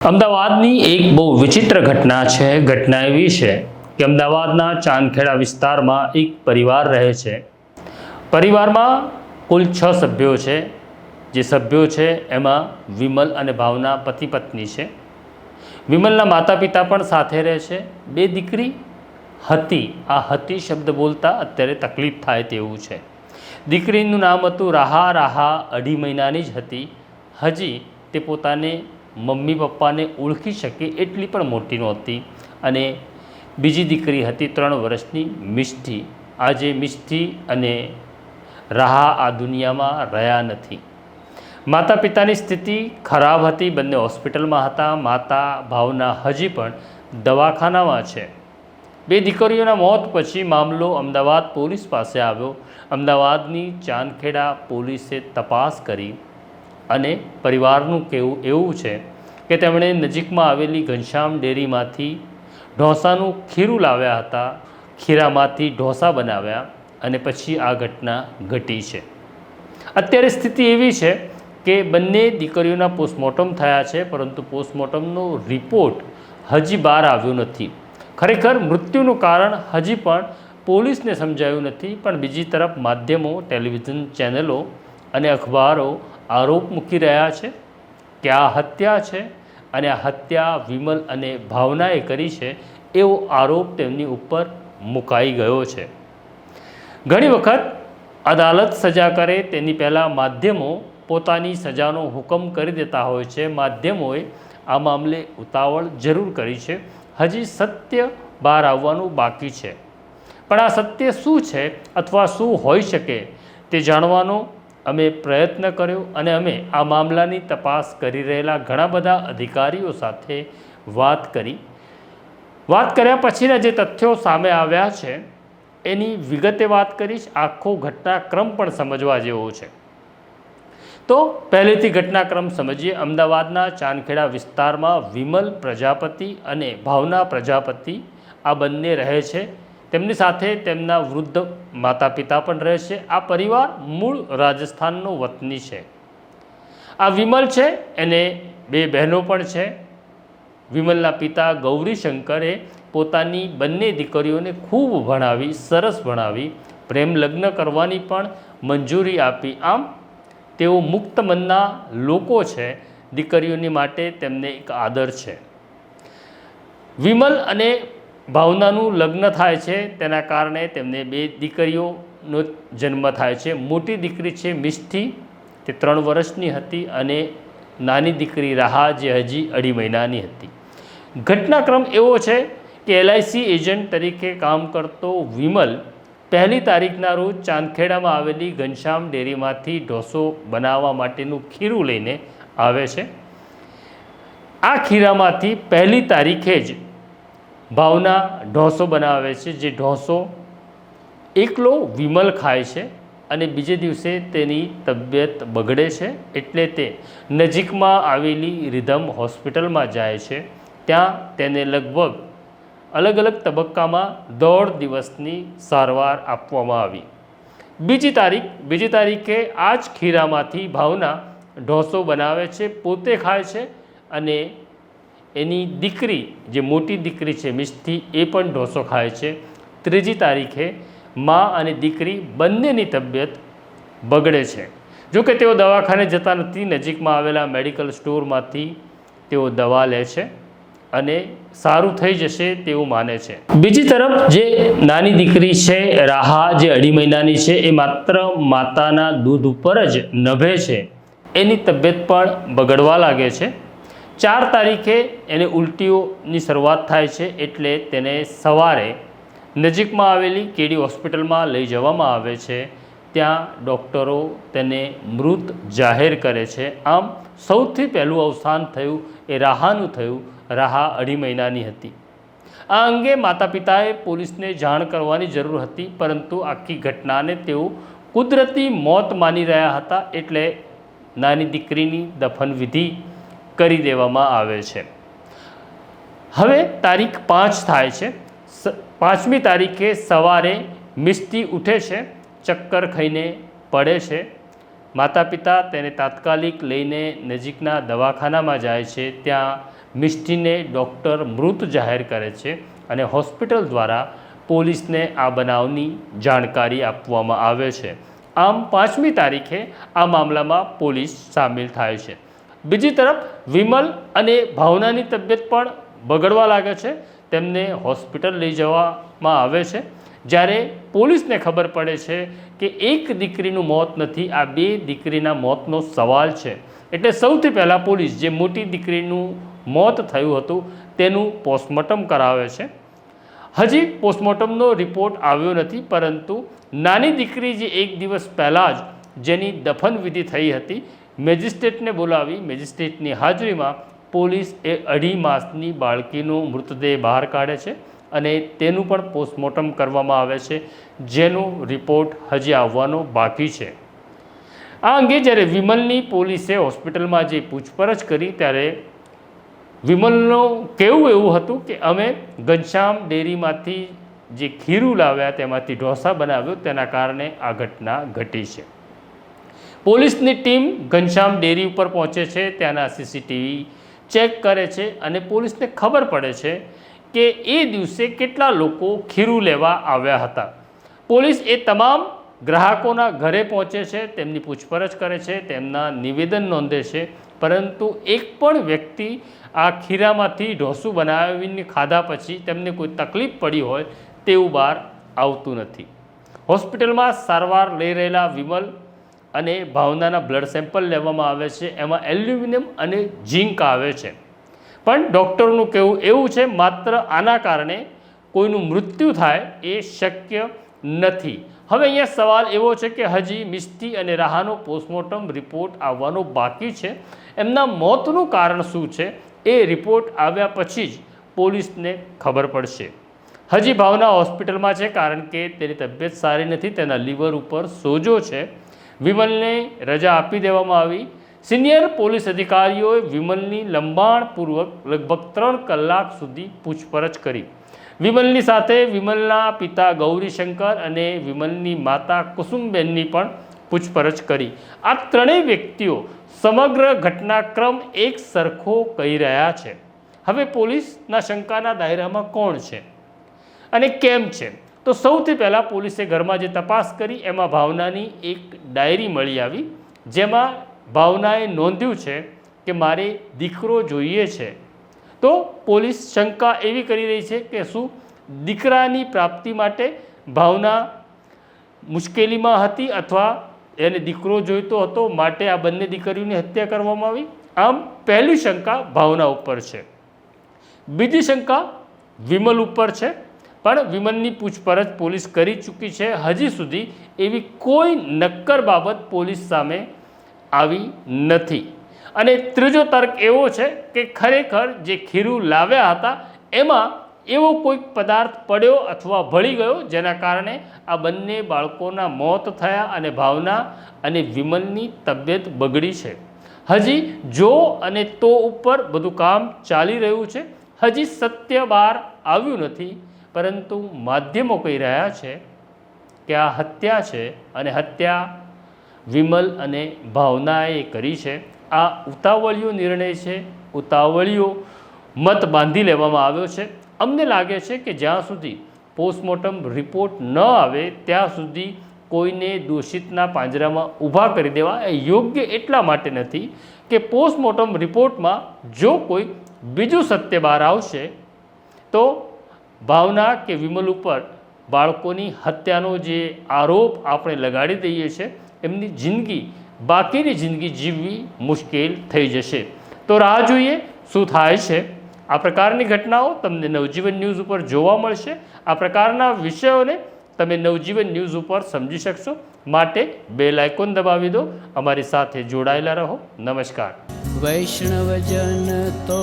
અમદાવાદની એક બહુ વિચિત્ર ઘટના છે. ઘટના એવી છે કે અમદાવાદના ચાંદખેડા વિસ્તારમાં એક પરિવાર રહે છે. પરિવારમાં કુલ 6 સભ્યો છે. જે સભ્યો છે એમાં વિમલ અને ભાવના પતિ પત્ની છે. વિમલના માતા પિતા પણ સાથે રહે છે. 2 દીકરી હતી. આ હતી શબ્દ બોલતા અત્યારે તકલીફ થાય તેવું છે. દીકરીનું નામ હતું રાહા. રાહા 2.5 મહિનાની જ હતી. હજી તે પોતાને મમ્મી પપ્પાને ઓળખી શકે એટલી પણ મોટી નહોતી. અને બીજી દીકરી હતી 3 વર્ષની મિષ્ટી. આજે મિષ્ટી અને રાહા આ દુનિયામાં રહ્યા નથી. માતા પિતાની સ્થિતિ ખરાબ હતી. બંને હોસ્પિટલમાં હતા. માતા ભાવના હજી પણ દવાખાનામાં છે. 2 દીકરીઓના મોત પછી મામલો અમદાવાદ પોલીસ પાસે આવ્યો. અમદાવાદની ચાંદખેડા પોલીસે તપાસ કરી અને પરિવારનું કહેવું એવું છે કે તેમણે નજીકમાં આવેલી ઘનશ્યામ ડેરીમાંથી ઢોસાનું ખીરું લાવ્યા હતા. ખીરામાંથી ઢોસા બનાવ્યા અને પછી આ ઘટના ઘટી છે. અત્યારે સ્થિતિ એવી છે કે બંને દીકરીઓના પોસ્ટમોર્ટમ થયા છે, પરંતુ પોસ્ટમોર્ટમનો રિપોર્ટ હજી બહાર આવ્યો નથી. ખરેખર મૃત્યુનું કારણ હજી પણ પોલીસને સમજાયું નથી. પણ બીજી તરફ માધ્યમો, ટેલિવિઝન ચેનલો અને અખબારો આરોપ મૂકી રહ્યા છે કે આ હત્યા છે અને આ હત્યા વિમલ અને ભાવનાએ કરી છે એવો આરોપ તેમની ઉપર મુકાઈ ગયો છે. ઘણી વખત અદાલત સજા કરે તેની પહેલાં માધ્યમો પોતાની સજાનો હુકમ કરી દેતા હોય છે. માધ્યમોએ આ મામલે ઉતાવળ જરૂર કરી છે. હજી સત્ય બહાર આવવાનું બાકી છે. પણ આ સત્ય શું છે અથવા શું હોઈ શકે તે જાણવાનો અમે પ્રયત્ન કર્યો અને અમે આ મામલાની તપાસ કરી રહેલા ઘણા બધા અધિકારીઓ સાથે વાત કરી. વાત કર્યા પછીના જે તથ્યો સામે આવ્યા છે એની વિગતે વાત કરીશ. આખો ઘટનાક્રમ પણ સમજવા જેવો છે. તો પહેલેથી ઘટનાક્રમ સમજીએ. અમદાવાદના ચાંદખેડા વિસ્તારમાં વિમલ પ્રજાપતિ અને ભાવના પ્રજાપતિ આ બંને રહે છે. તેમની સાથે તેમના વૃદ્ધ માતા પિતા પણ રહે છે. આ પરિવાર મૂળ રાજસ્થાનનો વતની છે. આ વિમલ છે એને 2 બહેનો પણ છે. વિમલના પિતા ગૌરીશંકરે પોતાની બંને દીકરીઓને ખૂબ ભણાવી, સરસ ભણાવી, પ્રેમ લગ્ન કરવાની પણ મંજૂરી આપી. આમ તેઓ મુક્ત મનના લોકો છે. દીકરીઓની માટે તેમને એક આદર છે. વિમલ અને ભાવનાનું લગ્ન થાય છે. તેના કારણે તેમને 2 દીકરીઓનો જન્મ થાય છે. મોટી દીકરી છે મિષ્ટી, તે 3 વર્ષની હતી અને નાની દીકરી રાહા જે હજી 2.5 મહિનાની હતી. ઘટનાક્રમ એવો છે કે LIC એજન્ટ તરીકે કામ કરતો વિમલ 1 તારીખના રોજ ચાંદખેડામાં આવેલી ઘનશ્યામ ડેરીમાંથી ઢોસો બનાવવા માટેનું ખીરું લઈને આવે છે. આ ખીરામાંથી 1 તારીખે જ ભાવના ઢોસો બનાવે છે. જે ઢોસો એકલો વિમલ ખાય છે અને બીજે દિવસે તેની તબિયત બગડે છે. એટલે તે નજીકમાં આવેલી રિધમ હોસ્પિટલમાં જાય છે. ત્યાં તેને લગભગ અલગ અલગ તબક્કામાં 1.5 દિવસની સારવાર આપવામાં આવી. બીજી તારીખે આ જ ખીરામાંથી ભાવના ઢોસો બનાવે છે, પોતે ખાય છે અને એની દીકરી જે મોટી દીકરી છે મિષ્ટી એ પણ ઢોસો ખાય છે. 3જી તારીખે મા અને દીકરી બંનેની તબિયત બગડે છે. જોકે તેઓ દવાખાને જતા નથી. નજીકમાં આવેલા મેડિકલ સ્ટોરમાંથી તેઓ દવા લે છે અને સારું થઈ જશે તેવું માને છે. બીજી તરફ જે નાની દીકરી છે રાહા જે 2.5 મહિનાની છે એ માત્ર માતાના દૂધ ઉપર જ નભે છે. એની તબિયત પણ બગડવા લાગે છે. 4 તારીખે એને ઉલટીઓની શરૂઆત થાય છે. એટલે તેને સવારે નજીકમાં આવેલી KD હોસ્પિટલમાં લઈ જવામાં આવે છે. ત્યાં ડૉક્ટરો તેને મૃત જાહેર કરે છે. આમ સૌથી પહેલું અવસાન થયું એ રાહાનું થયું. રાહા 2.5 મહિનાની હતી. આ અંગે માતા પિતાએ પોલીસને જાણ કરવાની જરૂર હતી, પરંતુ આખી ઘટનાને તેઓ કુદરતી મોત માની રહ્યા હતા. એટલે નાની દીકરીની દફનવિધિ કરી દેવામાં આવે છે. હવે તારીખ 5 થાય છે. 5મી તારીખે સવારે મિષ્ટી ઉઠે છે, ચક્કર ખાઈને પડે છે. માતા પિતા તેને તાત્કાલિક લઈને નજીકના દવાખાનામાં જાય છે. ત્યાં મિષ્ટીને ડૉક્ટર મૃત જાહેર કરે છે અને હોસ્પિટલ દ્વારા પોલીસને આ બનાવની જાણકારી આપવામાં આવે છે. આમ 5મી તારીખે આ મામલામાં પોલીસ સામેલ થાય છે. બીજી તરફ વિમલ અને ભાવનાની તબિયત પણ બગડવા લાગે છે. તેમને હોસ્પિટલ લઈ જવામાં આવે છે. જ્યારે પોલીસને ખબર પડે છે કે એક દીકરીનું મોત નથી, આ 2 દીકરીના મોતનો સવાલ છે. એટલે સૌથી પહેલાં પોલીસ જે મોટી દીકરીનું મોત થયું હતું તેનું પોસ્ટમોર્ટમ કરાવે છે. હજી પોસ્ટમોર્ટમનો રિપોર્ટ આવ્યો નથી, પરંતુ નાની દીકરી જે 1 દિવસ પહેલાં જ જેની દફન વિધિ થઈ હતી, મેજિસ્ટ્રેટને બોલાવી મેજિસ્ટ્રેટની હાજરીમાં પોલીસ એ 2.5 માસની બાળકીનો મૃતદેહ બહાર કાઢે છે અને તેનું પણ પોસ્ટમોર્ટમ કરવામાં આવે છે, જેનો રિપોર્ટ હજી આવવાનો બાકી છે. આ અંગે જ્યારે વિમલની પોલીસે હોસ્પિટલમાં જે પૂછપરછ કરી ત્યારે વિમલનું કહેવું એવું હતું કે અમે ઘનશ્યામ ડેરીમાંથી જે ખીરું લાવ્યા તેમાંથી ઢોસા બનાવ્યો, તેના કારણે આ ઘટના ઘટી છે. પોલીસની ટીમ ઘનશ્યામ ડેરી ઉપર પહોંચે છે, ત્યાંના સીસીટીવી ચેક કરે છે અને પોલીસને ખબર પડે છે કે એ દિવસે કેટલા લોકો ખીરું લેવા આવ્યા હતા. પોલીસ એ તમામ ગ્રાહકોના ઘરે પહોંચે છે, તેમની પૂછપરછ કરે છે, તેમના નિવેદન નોંધે છે, પરંતુ એક પણ વ્યક્તિ આ ખીરામાંથી ઢોસું બનાવીને ખાધા પછી તેમને કોઈ તકલીફ પડી હોય તેવું બહાર આવતું નથી. હોસ્પિટલમાં સારવાર લઈ રહેલા વિમલ અને ભાવનાના બ્લડ સેમ્પલ લેવામાં આવે છે. એમાં એલ્યુમિનિયમ અને ઝીંક આવે છે, પણ ડૉક્ટરનું કહેવું એવું છે માત્ર આના કારણે કોઈનું મૃત્યુ થાય એ શક્ય નથી. હવે અહીંયા સવાલ એવો છે કે હજી મિષ્ટી અને રાહાનો પોસ્ટમોર્ટમ રિપોર્ટ આવવાનો બાકી છે. એમના મોતનું કારણ શું છે એ રિપોર્ટ આવ્યા પછી જ પોલીસને ખબર પડશે. હજી ભાવના હોસ્પિટલમાં છે, કારણ કે તેની તબિયત સારી નથી, તેના લીવર ઉપર સોજો છે. વિમલને રજા આપી દેવામાં આવી. સિનિયર પોલીસ અધિકારીઓએ વિમલની લંબાણપૂર્વક લગભગ 3 કલાક સુધી પૂછપરછ કરી. વિમલની સાથે વિમલના પિતા ગૌરીશંકર અને વિમલની માતા કુસુમબેનની પણ પૂછપરછ કરી. આ 3 વ્યક્તિઓ સમગ્ર ઘટનાક્રમ એક સરખો કહી રહ્યા છે. હવે પોલીસના શંકાના દાયરામાં કોણ છે અને કેમ છે? તો સૌથી પહેલાં પોલીસે ઘરમાં જે તપાસ કરી એમાં ભાવનાની એક ડાયરી મળી આવી, જેમાં ભાવનાએ નોંધ્યું છે કે મારે દીકરો જોઈએ છે. તો પોલીસ શંકા એવી કરી રહી છે કે શું દીકરાની પ્રાપ્તિ માટે ભાવના મુશ્કેલીમાં હતી અથવા એને દીકરો જોઈતો હતો માટે આ બંને દીકરીઓની હત્યા કરવામાં આવી? આમ પહેલી શંકા ભાવના ઉપર છે. બીજી શંકા વિમલ ઉપર છે, પણ વિમલની પૂછપરછ પોલીસ કરી ચૂકી છે. હજી સુધી એવી કોઈ નક્કર બાબત પોલીસ સામે આવી નથી. અને ત્રીજો તર્ક એવો છે કે ખરેખર જે ખીરું લાવ્યા હતા એમાં એવો કોઈક પદાર્થ પડ્યો અથવા ભળી ગયો જેના કારણે આ બંને બાળકોના મોત થયા અને ભાવના અને વિમલની તબિયત બગડી છે. હજી જો અને તો ઉપર બધું કામ ચાલી રહ્યું છે. હજી સત્ય બહાર આવ્યું નથી, પરંતુ માધ્યમો કહી રહ્યા છે કે આ હત્યા છે અને હત્યા વિમલ અને ભાવનાએ કરી છે. આ ઉતાવળિયો નિર્ણય છે, ઉતાવળિયો મત બાંધી લેવામાં આવ્યો છે. અમને લાગે છે કે જ્યાં સુધી પોસ્ટમોર્ટમ રિપોર્ટ ન આવે ત્યાં સુધી કોઈને દોષિતના પાંજરામાં ઊભા કરી દેવા એ યોગ્ય એટલા માટે નથી કે પોસ્ટમોર્ટમ રિપોર્ટમાં જો કોઈ બીજું સત્ય બહાર આવશે તો ભાવના કે વિમલ ઉપર બાળકોની હત્યાનો જે આરોપ આપણે લગાડી દઈએ છીએ એમની જિંદગી, બાકીની જિંદગી જીવવી મુશ્કેલ થઈ જશે. તો રાહ જોઈએ શું થાય છે. આ પ્રકારની ઘટનાઓ તમને નવજીવન ન્યૂઝ ઉપર જોવા મળશે. આ પ્રકારના વિષયોને તમે નવજીવન ન્યૂઝ ઉપર સમજી શકશો. માટે બેલ આઇકોન દબાવી દો. અમારી સાથે જોડાયેલા રહો. નમસ્કાર. વૈષ્ણવજન તો